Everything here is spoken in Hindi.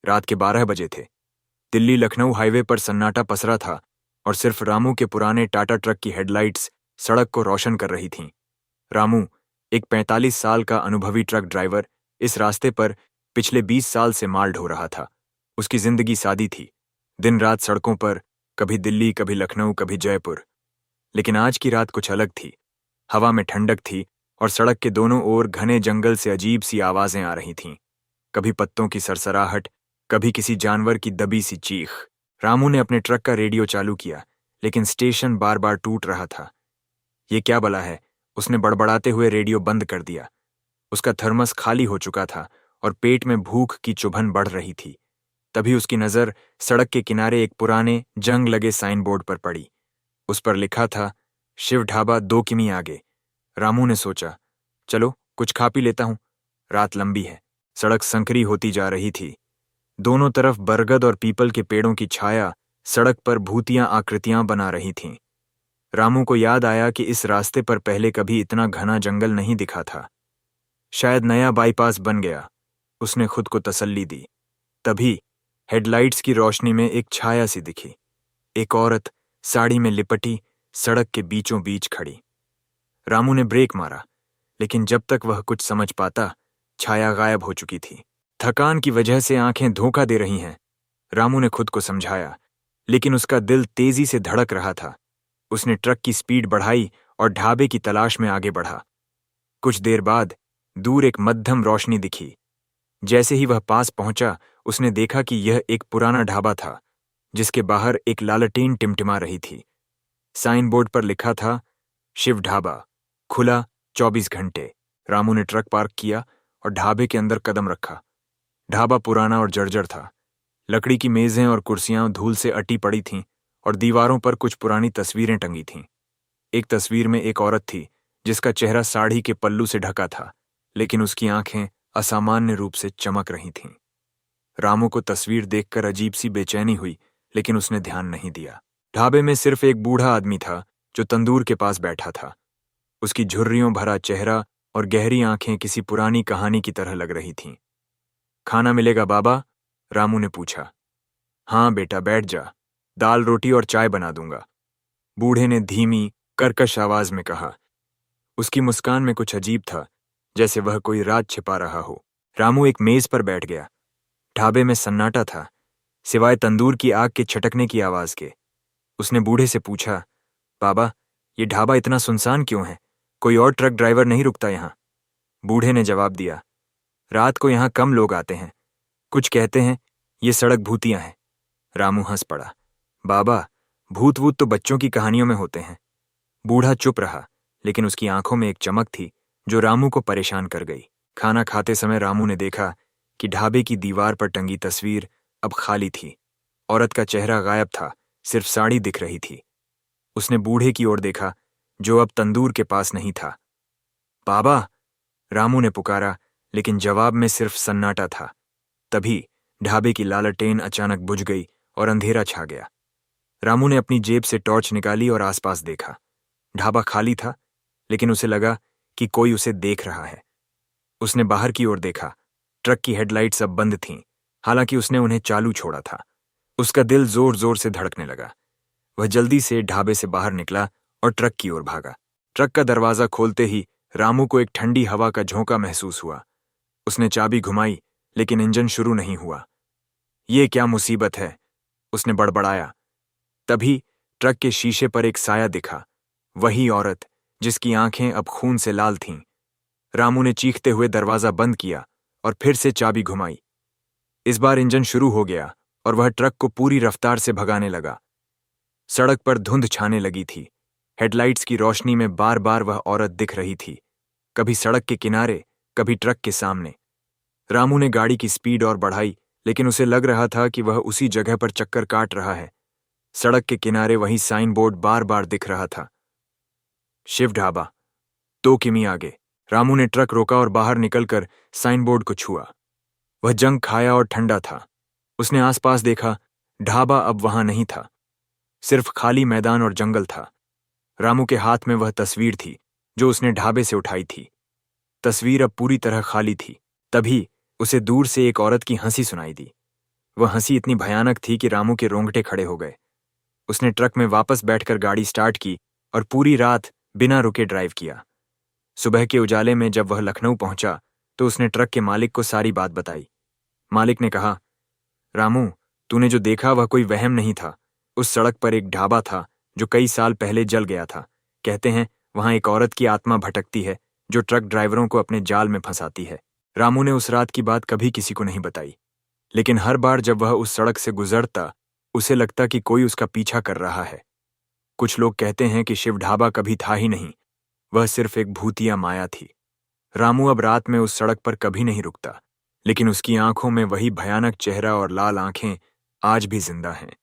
रात के 12 बजे थे। दिल्ली लखनऊ हाईवे पर सन्नाटा पसरा था और सिर्फ रामू के पुराने टाटा ट्रक की हेडलाइट्स सड़क को रोशन कर रही थीं। रामू, एक 45 साल का अनुभवी ट्रक ड्राइवर, इस रास्ते पर पिछले 20 साल से माल ढो रहा था। उसकी जिंदगी सादी थी, दिन रात सड़कों पर, कभी दिल्ली, कभी लखनऊ, कभी जयपुर। लेकिन आज की रात कुछ अलग थी। हवा में ठंडक थी और सड़क के दोनों ओर घने जंगल से अजीब सी आवाजें आ रही थीं। कभी पत्तों की सरसराहट, कभी किसी जानवर की दबी सी चीख। रामू ने अपने ट्रक का रेडियो चालू किया, लेकिन स्टेशन बार बार टूट रहा था। ये क्या बला है? उसने बड़बड़ाते हुए रेडियो बंद कर दिया। उसका थर्मस खाली हो चुका था और पेट में भूख की चुभन बढ़ रही थी। तभी उसकी नजर सड़क के किनारे एक पुराने जंग लगे साइन बोर्ड पर पड़ी। उस पर लिखा था, शिव ढाबा 2 किमी आगे। रामू ने सोचा, चलो कुछ खा पी लेता हूं, रात लंबी है। सड़क संकरी होती जा रही थी। दोनों तरफ बरगद और पीपल के पेड़ों की छाया सड़क पर भूतियां आकृतियां बना रही थीं। रामू को याद आया कि इस रास्ते पर पहले कभी इतना घना जंगल नहीं दिखा था। शायद नया बाईपास बन गया, उसने खुद को तसल्ली दी। तभी हेडलाइट्स की रोशनी में एक छाया सी दिखी। एक औरत साड़ी में लिपटी सड़क के बीचों बीच खड़ी। रामू ने ब्रेक मारा, लेकिन जब तक वह कुछ समझ पाता, छाया गायब हो चुकी थी। थकान की वजह से आंखें धोखा दे रही हैं, रामू ने खुद को समझाया, लेकिन उसका दिल तेजी से धड़क रहा था। उसने ट्रक की स्पीड बढ़ाई और ढाबे की तलाश में आगे बढ़ा। कुछ देर बाद दूर एक मध्यम रोशनी दिखी। जैसे ही वह पास पहुंचा, उसने देखा कि यह एक पुराना ढाबा था, जिसके बाहर एक लालटेन टिमटिमा रही थी। साइन बोर्ड पर लिखा था, शिव ढाबा, खुला 24 घंटे। रामू ने ट्रक पार्क किया और ढाबे के अंदर कदम रखा। ढाबा पुराना और जर्जर था। लकड़ी की मेजें और कुर्सियां धूल से अटी पड़ी थीं और दीवारों पर कुछ पुरानी तस्वीरें टंगी थीं। एक तस्वीर में एक औरत थी, जिसका चेहरा साड़ी के पल्लू से ढका था, लेकिन उसकी आंखें असामान्य रूप से चमक रही थीं। रामू को तस्वीर देखकर अजीब सी बेचैनी हुई, लेकिन उसने ध्यान नहीं दिया। ढाबे में सिर्फ एक बूढ़ा आदमी था, जो तंदूर के पास बैठा था। उसकी झुर्रियों भरा चेहरा और गहरी आंखें किसी पुरानी कहानी की तरह लग रही थीं। खाना मिलेगा बाबा? रामू ने पूछा। हाँ बेटा, बैठ जा, दाल रोटी और चाय बना दूंगा, बूढ़े ने धीमी कर्कश आवाज में कहा। उसकी मुस्कान में कुछ अजीब था, जैसे वह कोई राज छिपा रहा हो। रामू एक मेज पर बैठ गया। ढाबे में सन्नाटा था, सिवाय तंदूर की आग के छटकने की आवाज के। उसने बूढ़े से पूछा, बाबा, ये ढाबा इतना सुनसान क्यों है? कोई और ट्रक ड्राइवर नहीं रुकता यहाँ? बूढ़े ने जवाब दिया, रात को यहाँ कम लोग आते हैं। कुछ कहते हैं ये सड़क भूतियां हैं। रामू हंस पड़ा। बाबा, भूत वूत तो बच्चों की कहानियों में होते हैं। बूढ़ा चुप रहा, लेकिन उसकी आंखों में एक चमक थी जो रामू को परेशान कर गई। खाना खाते समय रामू ने देखा कि ढाबे की दीवार पर टंगी तस्वीर अब खाली थी। औरत का चेहरा गायब था, सिर्फ साड़ी दिख रही थी। उसने बूढ़े की ओर देखा, जो अब तंदूर के पास नहीं था। बाबा, रामू ने पुकारा, लेकिन जवाब में सिर्फ सन्नाटा था। तभी ढाबे की लालटेन अचानक बुझ गई और अंधेरा छा गया। रामू ने अपनी जेब से टॉर्च निकाली और आसपास देखा। ढाबा खाली था, लेकिन उसे लगा कि कोई उसे देख रहा है। उसने बाहर की ओर देखा। ट्रक की हेडलाइट्स अब बंद थीं, हालांकि उसने उन्हें चालू छोड़ा था। उसका दिल जोर जोर से धड़कने लगा। वह जल्दी से ढाबे से बाहर निकला और ट्रक की ओर भागा। ट्रक का दरवाजा खोलते ही रामू को एक ठंडी हवा का झोंका महसूस हुआ। उसने चाबी घुमाई, लेकिन इंजन शुरू नहीं हुआ। ये क्या मुसीबत है? उसने बड़बड़ाया। तभी ट्रक के शीशे पर एक साया दिखा, वही औरत जिसकी आंखें अब खून से लाल थीं। रामू ने चीखते हुए दरवाजा बंद किया और फिर से चाबी घुमाई। इस बार इंजन शुरू हो गया और वह ट्रक को पूरी रफ्तार से भगाने लगा। सड़क पर धुंध छाने लगी थी। हेडलाइट्स की रोशनी में बार बार वह औरत दिख रही थी, कभी सड़क के किनारे, कभी ट्रक के सामने। रामू ने गाड़ी की स्पीड और बढ़ाई, लेकिन उसे लग रहा था कि वह उसी जगह पर चक्कर काट रहा है। सड़क के किनारे वही साइन बोर्ड बार बार दिख रहा था, शिव ढाबा, 2 किमी आगे। रामू ने ट्रक रोका और बाहर निकलकर साइन बोर्ड को छुआ। वह जंग खाया और ठंडा था। उसने आसपास देखा, ढाबा अब वहां नहीं था, सिर्फ खाली मैदान और जंगल था। रामू के हाथ में वह तस्वीर थी जो उसने ढाबे से उठाई थी। तस्वीर अब पूरी तरह खाली थी। तभी उसे दूर से एक औरत की हंसी सुनाई दी। वह हंसी इतनी भयानक थी कि रामू के रोंगटे खड़े हो गए। उसने ट्रक में वापस बैठकर गाड़ी स्टार्ट की और पूरी रात बिना रुके ड्राइव किया। सुबह के उजाले में जब वह लखनऊ पहुंचा तो उसने ट्रक के मालिक को सारी बात बताई। मालिक ने कहा, रामू, तूने जो देखा वह कोई वहम नहीं था। उस सड़क पर एक ढाबा था जो कई साल पहले जल गया था। कहते हैं वहां एक औरत की आत्मा भटकती है जो ट्रक ड्राइवरों को अपने जाल में फंसाती है। रामू ने उस रात की बात कभी किसी को नहीं बताई, लेकिन हर बार जब वह उस सड़क से गुजरता उसे लगता कि कोई उसका पीछा कर रहा है। कुछ लोग कहते हैं कि शिव ढाबा कभी था ही नहीं, वह सिर्फ एक भूतिया माया थी। रामू अब रात में उस सड़क पर कभी नहीं रुकता, लेकिन उसकी आंखों में वही भयानक चेहरा और लाल आंखें आज भी जिंदा हैं।